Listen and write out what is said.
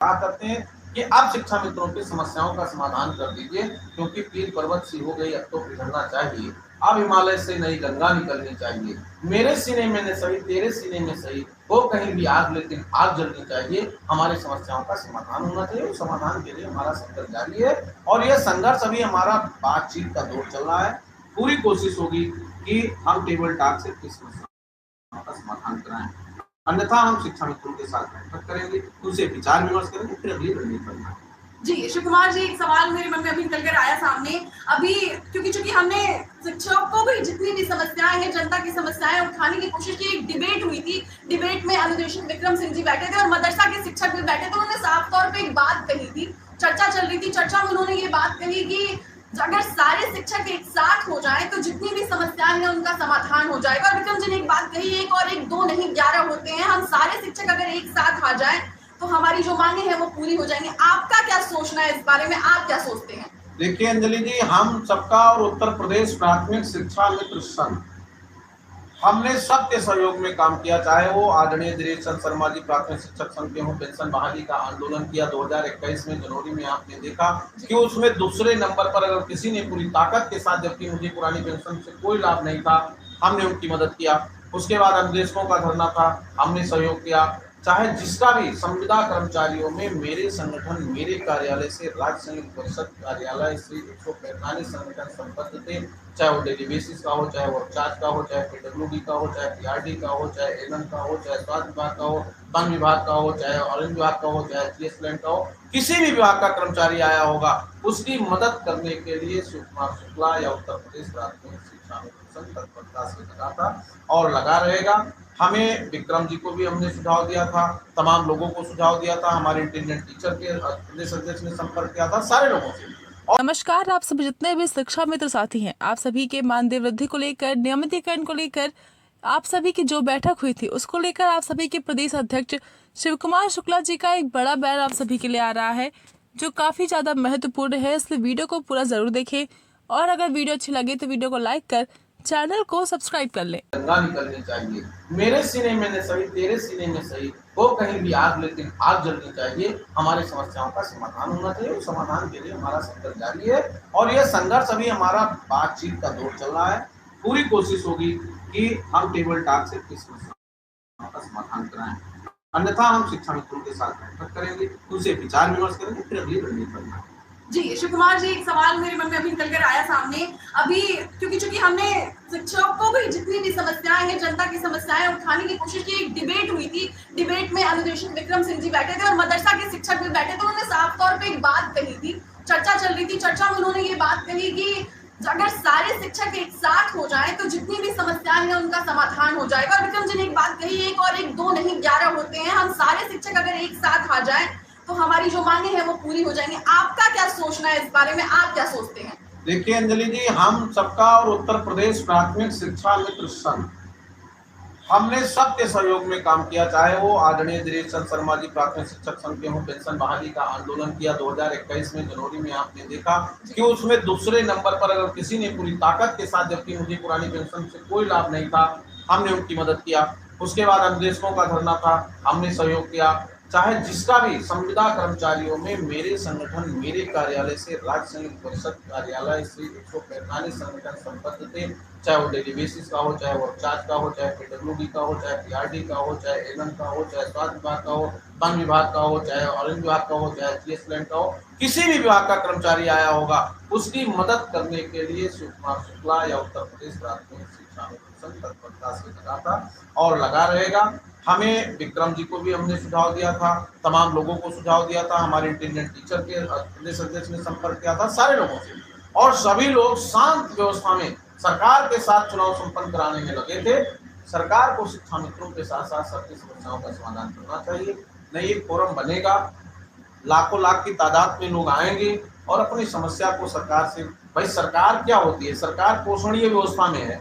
कहा करते हैं कि आप शिक्षा मित्रों की समस्याओं का समाधान कर दीजिए, क्योंकि पीर पर्वत सी हो गई, अब तो पिघलना चाहिए। अब हिमालय से नई गंगा निकलनी चाहिए। मेरे सीने में न सही, तेरे सीने में सही, हो कहीं भी आग, लेकिन आग जलनी चाहिए। हमारी समस्याओं का समाधान होना चाहिए। उस समाधान के लिए हमारा संघर्ष जारी है, और यह संघर्ष अभी हमारा बातचीत का दौर चल रहा है। पूरी कोशिश होगी कि हम टेबल टॉक से इस समस्या का समाधान कराएं, अन्यथा हम शिक्षा मित्रों के साथ बैठक करेंगे, उनसे विचार विमर्श करेंगे, फिर अगली रणनीति बनाएंगे। जी, शिव कुमार जी, एक सवाल मेरे मन में अभी निकल कर आया सामने। अभी क्योंकि चूँकि हमने शिक्षकों की जितनी भी समस्याएँ हैं, जनता की समस्याएँ उठाने की कोशिश की, एक डिबेट हुई थी। डिबेट में अनुदेशक विक्रम सिंह जी बैठे थे और मदरसा के शिक्षक भी बैठे थे। उन्होंने साफ तौर पे एक बात कही थी, चर्चा चल रही थी। चर्चा में उन्होंने ये बात कही कि अगर सारे शिक्षक एक साथ हो जाएँ, तो जितनी भी समस्याएँ हैं, उनका समाधान हो जाएगा। और विक्रम जी ने एक बात कही, 1 और 1 2 नहीं 11 होते हैं। हम सारे शिक्षक अगर एक साथ आ जाएँ, तो हमारी जो मांगे हैं वो पूरी हो जाएंगी। आपका क्या सोचना है इस बारे में? आप क्या सोचते हैं? देखिए अंजलि जी, हम सबका और उत्तर प्रदेश प्राथमिक शिक्षा मित्र संघ, हमने सबके सहयोग में काम किया, चाहे वो आदरणीय दिनेश चंद्र शर्मा जी प्राथमिक शिक्षक संघ के हों। पेंशन बहाली का आंदोलन किया 2021 में जनवरी में, आपने देखा कि उसमें दूसरे नंबर पर अगर किसी ने पूरी ताकत के साथ, जबकि मुझे पुरानी पेंशन से कोई लाभ नहीं था, हमने उनकी मदद किया। उसके बाद अनुदेशकों का धरना था, हमने सहयोग किया। चाहे जिसका भी संविदा कर्मचारियों में मेरे संगठन, मेरे कार्यालय से राज्य संयुक्त परिषद कार्यालय से 145 संगठन संबद्ध थे, चाहे वो डेली बेसिस का हो, चाहे वो चार्ज का हो, चाहे पीडब्ल्यूडी का हो, चाहे पीआरडी का हो, चाहे एनएम का हो, चाहे स्वास्थ्य विभाग का हो, वन विभाग का हो, चाहे ऑरेंज विभाग का हो, चाहे जीएस लैंड का हो, किसी भी विभाग का कर्मचारी आया होगा, उसकी मदद करने के लिए शिव कुमार शुक्ला या उत्तर प्रदेश प्राथमिक शिक्षा मित्र संघ तत्परता से लगा था और लगा रहेगा। हमें विक्रम जी को भी हमने सुझाव दिया था, तमाम लोगों को सुझाव दिया था, हमारे इंटेलिजेंट टीचर के प्रदेश अध्यक्ष ने संपर्क किया था, सारे लोगों से। नमस्कार, आप सभी जितने भी शिक्षा मित्र साथी हैं, आप सभी के मानदेय वृद्धि को लेकर, नियमितीकरण को लेकर, आप सभी की जो बैठक हुई थी उसको लेकर आप सभी के प्रदेश अध्यक्ष शिव कुमार शुक्ला जी का एक बड़ा बयान आप सभी के लिए आ रहा है, जो काफी ज्यादा महत्वपूर्ण है। इसलिए वीडियो को पूरा जरूर देखें, और अगर वीडियो अच्छी लगे तो वीडियो को लाइक कर चैनल को सब्सक्राइब कर लें। गंगा निकलनी चाहिए। मेरे सीने में न सही, तेरे सीने में सही, हो कहीं भी आग, लेकिन आग जलनी चाहिए। हमारी समस्याओं का समाधान होना चाहिए। उस समाधान के लिए हमारा संघर्ष जारी है, और यह संघर्ष अभी हमारा बातचीत का दौर चल रहा है। पूरी कोशिश होगी कि हम टेबल टॉक से इस समस्या का समाधान कराएं, अन्यथा हम शिक्षा मित्रों के साथ बैठक करेंगे, उनसे विचार विमर्श करेंगे, फिर अगली रणनीति बनाएंगे। जी, शिव कुमार जी, एक सवाल मेरे मन में अभी निकल कर आया सामने। अभी क्योंकि चूँकि हमने शिक्षकों की जितनी भी समस्याएँ हैं, जनता की समस्याएँ उठाने की कोशिश की, एक डिबेट हुई थी। डिबेट में अनुदेशक विक्रम सिंह जी बैठे थे और मदरसा के शिक्षक भी बैठे थे। उन्होंने साफ तौर पे एक बात कही थी, चर्चा चल रही थी। चर्चा में उन्होंने ये बात कही कि अगर सारे शिक्षक एक साथ हो जाएँ, तो जितनी भी समस्याएँ हैं, उनका समाधान हो जाएगा। और विक्रम जी ने एक बात कही, 1 और 1 2 नहीं 11 होते हैं। हम सारे शिक्षक अगर एक साथ आ जाएँ, तो हमारी जो मांगे हैं वो पूरी हो जाएंगी। आपका क्या सोचना है इस बारे में? आप क्या सोचते हैं? देखिए अंजलि जी, हम सबका और उत्तर प्रदेश प्राथमिक शिक्षा मित्र संघ, हमने सबके सहयोग में काम किया, चाहे वो आदरणीय दिनेश चंद्र शर्मा जी प्राथमिक शिक्षक संघ के हों। पेंशन बहाली का आंदोलन किया 2021 में जनवरी में, आपने देखा कि उसमें दूसरे नंबर पर अगर किसी ने पूरी ताकत के साथ, जबकि मुझे पुरानी पेंशन से कोई लाभ नहीं था, हमने उनकी मदद किया। उसके बाद अनुदेशकों का धरना था, हमने सहयोग किया। चाहे जिसका भी संविदा कर्मचारियों में मेरे संगठन, मेरे कार्यालय से राज्य संयुक्त परिषद कार्यालय से 145 संगठन संबद्ध थे, चाहे वो डेली बेसिस का हो, चाहे वो चार्ज का हो, चाहे पीडब्ल्यूडी का हो, चाहे पीआरडी का हो, चाहे एनएम का हो, चाहे स्वास्थ्य विभाग का हो, वन विभाग का हो, चाहे ऑरेंज विभाग का हो, चाहे जीएस लैंड का हो, किसी भी विभाग का कर्मचारी आया होगा, उसकी मदद करने के लिए शिव कुमार शुक्ला या उत्तर प्रदेश प्राथमिक शिक्षा मित्र संघ तत्परता से लगा था और लगा रहेगा। हमें विक्रम जी को भी हमने सुझाव दिया था, तमाम लोगों को सुझाव दिया था, हमारे इंटेलिजेंट टीचर के प्रदेश अध्यक्ष ने संपर्क किया था, सारे लोगों से। और सभी लोग शांत व्यवस्था में सरकार के साथ चुनाव संपन्न कराने में लगे थे। सरकार को शिक्षा मित्रों के साथ साथ सबकी समस्याओं का समाधान करना चाहिए। नहीं, एक फोरम बनेगा, लाखों लाख की तादाद में लोग आएंगे और अपनी समस्या को सरकार से, भाई सरकार क्या होती है, सरकार पोषणीय व्यवस्था में है।